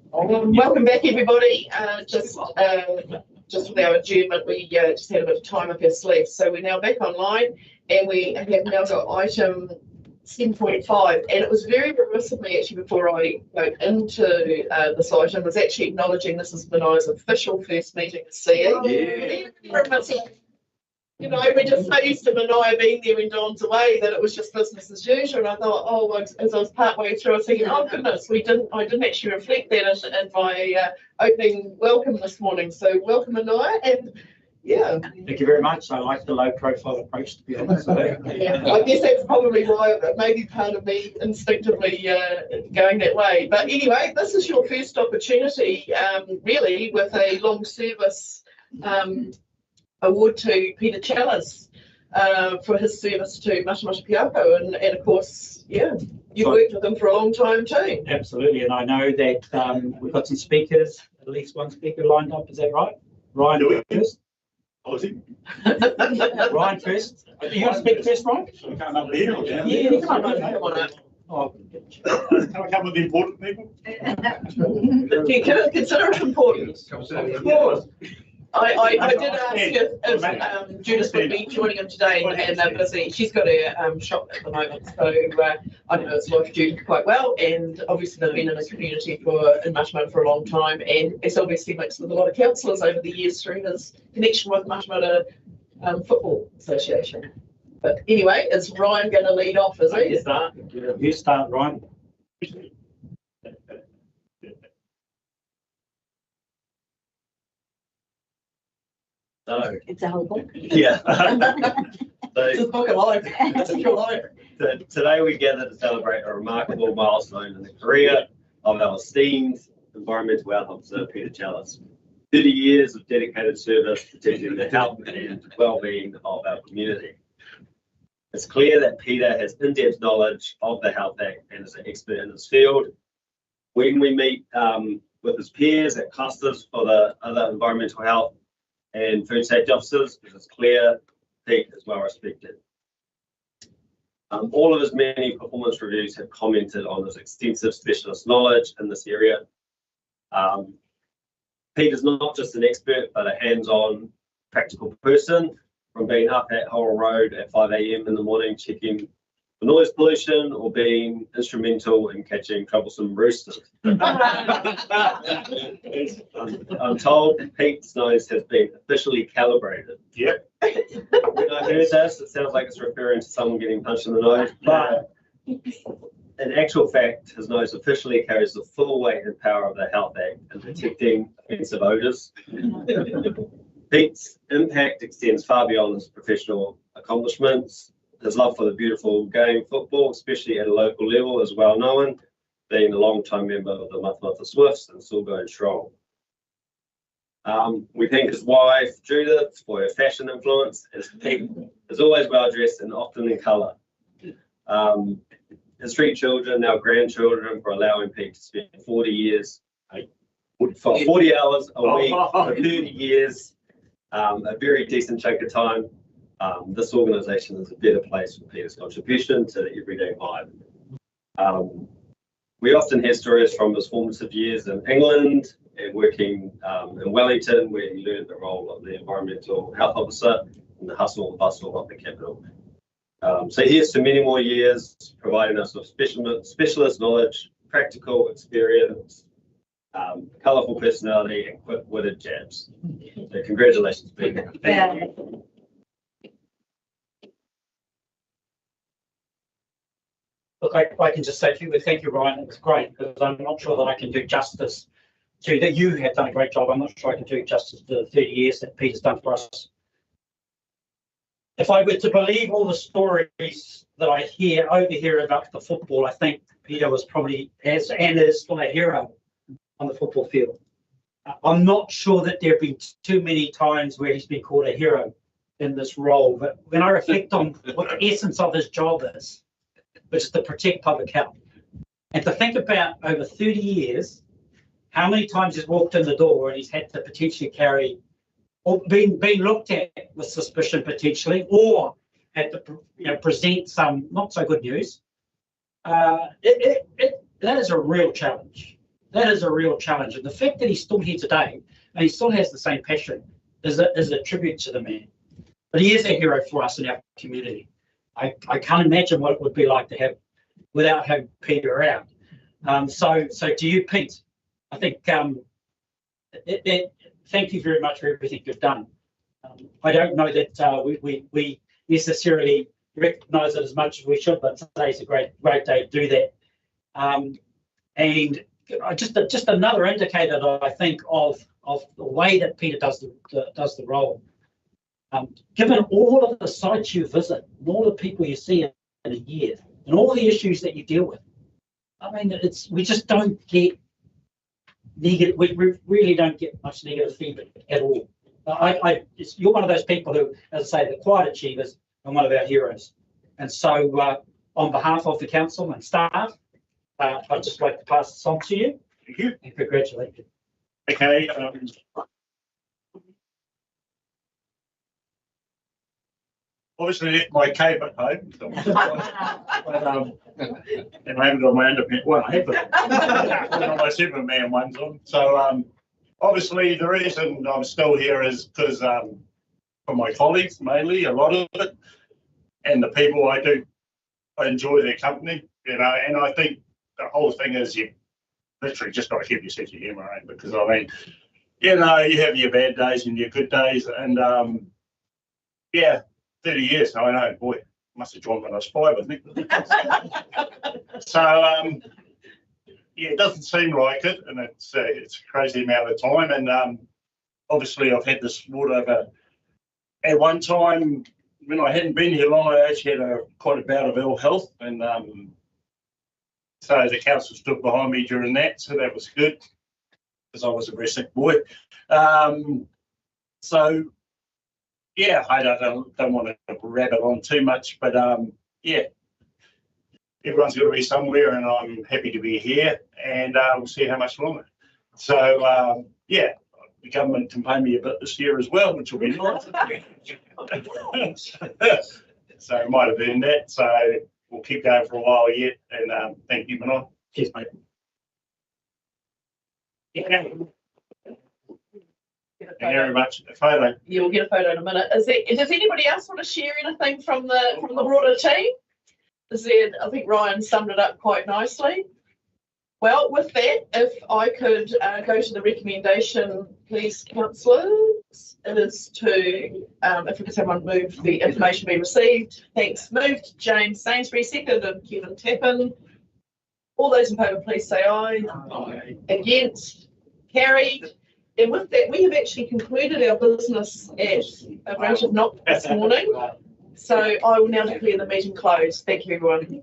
Welcome back, everybody. Just with our adjournment, we just had a bit of time up our sleeve. So we're now back online, and we have now got item 7.5. And it was very remiss of me, actually, before I go into this item, was actually acknowledging this is Manai's official first meeting as CEO. Yeah. You know, we're just so used to Manai being there when Don's away that it was just business as usual. And I thought, oh, as I was partway through, I was thinking, oh goodness, I didn't actually reflect that in my opening welcome this morning. So welcome, Manai, and yeah. Thank you very much. I like the low profile approach, to be honest. Yeah, I guess that's probably why maybe part of me instinctively going that way. But anyway, this is your first opportunity, really, with a long service award to Peter Challis for his service to Matamata-Piako, and of course, yeah, you worked with him for a long time too. Absolutely, and I know that we've got some speakers, at least one speaker lined up. Is that right? Ryan first. Ryan first. You want to speak first, Ryan? Come up here or down yeah, there? come on. Oh. Can I come with the important people? Do you consider it important? Of course. I did ask if Judith would be joining him today, and they're busy. She's got a shop at the moment, so I know his wife Judith quite well, and obviously they've been in the community in Matamata for a long time, and it's obviously mixed with a lot of councillors over the years through his connection with Matamata Football Association. But anyway, is Ryan going to lead off, is he? You start, Ryan. So, It's a whole book. yeah. It's a book of life. It's a true life. Today we gather to celebrate a remarkable milestone in the career of our esteemed environmental health officer, Peter Challis. 30 years of dedicated service protecting the health and well-being of our community. It's clear that Peter has in-depth knowledge of the Health Act and is an expert in his field. When we meet with his peers at clusters for the other environmental health and food safety officers, it's clear Pete is well respected. All of his many performance reviews have commented on his extensive specialist knowledge in this area. Pete is not just an expert, but a hands-on, practical person, from being up at Hull Road at 5 a.m. in the morning checking for noise pollution, or being instrumental in catching troublesome roosters. I'm told Pete's nose has been officially calibrated. Yep. When I heard this, it sounds like it's referring to someone getting punched in the nose, but in actual fact, his nose officially carries the full weight and power of the Health Act in detecting offensive odours. Pete's impact extends far beyond his professional accomplishments. His love for the beautiful game football, especially at a local level, is well known, being a long-time member of the Matamata Swifts and still going strong. We thank his wife, Judith, for her fashion influence, as Pete is always well dressed and often in colour. His 3 children, now grandchildren, for allowing Pete to spend 40 hours a week for 30 years, a very decent chunk of time. This organisation is a better place for Peter's contribution to the everyday life. We often hear stories from his formative years in England and working in Wellington, where he learned the role of the environmental health officer in the hustle and bustle of the capital. So here's to many more years, providing us with specialist knowledge, practical experience, colourful personality, and quick-witted jabs. So congratulations, Peter. Yeah. Look, I can just say thank you, Ryan. It was great, because I'm not sure that I can do justice to that. You have done a great job. I'm not sure I can do justice to the 30 years that Peter's done for us. If I were to believe all the stories that I overhear about the football, I think Peter was probably is still a hero on the football field. I'm not sure that there have been too many times where he's been called a hero in this role, but when I reflect on what the essence of his job is, which is to protect public health, and to think about over 30 years, how many times he's walked in the door and he's had to potentially carry, or been looked at with suspicion potentially, or had to present some not so good news. That is a real challenge. That is a real challenge. And the fact that he's still here today and he still has the same passion is a tribute to the man. But he is a hero for us in our community. I can't imagine what it would be like to have without having Peter around. So to you, Pete, I think thank you very much for everything you've done. I don't know that we necessarily recognise it as much as we should, but today's a great day to do that. And just another indicator that I think of the way that Peter does the role. Given all of the sites you visit, and all the people you see in a year, and all the issues that you deal with, I mean, we just don't get negative. We really don't get much negative feedback at all. You're one of those people who, as I say, the quiet achievers and one of our heroes. And so, on behalf of the council and staff, I'd just like to pass this on to you. Thank you. And congratulate you. Okay. Obviously, my cave at home. And I haven't got my underpants. Well, I have, but I've got my Superman ones on. So, obviously, the reason I'm still here is because for my colleagues, mainly, a lot of it, and the people I enjoy their company, and I think the whole thing is you literally just got to keep your sense of humour, right? Because, I mean, you have your bad days and your good days, and yeah, 30 years, I know, boy, must have joined when I was 5, I think. So, yeah, it doesn't seem like it, and it's a crazy amount of time. And obviously, I've had this over. At one time, when I hadn't been here long, I actually had quite a bout of ill health, and so the council stood behind me during that, so that was good, because I was a very sick boy. So, yeah, I don't want to rabbit on too much, but yeah, everyone's got to be somewhere, and I'm happy to be here, and we'll see how much longer. So, yeah, the government can pay me a bit this year as well, which will be nice. So I might have earned that. So we'll keep going for a while yet, and thank you, Manon. Cheers, mate. Yeah. Thank you very much. A photo. Yeah, we'll get a photo in a minute. Does anybody else want to share anything from the broader team? I think Ryan summed it up quite nicely. Well, with that, if I could go to the recommendation, please, councillors, it is to, if we could someone move the information be received. Thanks. Moved, James Sainsbury, seconded, Kevin Tappan. All those in favour, please say aye. Aye. Against, carried. And with that, we have actually concluded our business at a rate of knock this morning. So I will now declare the meeting closed. Thank you, everyone.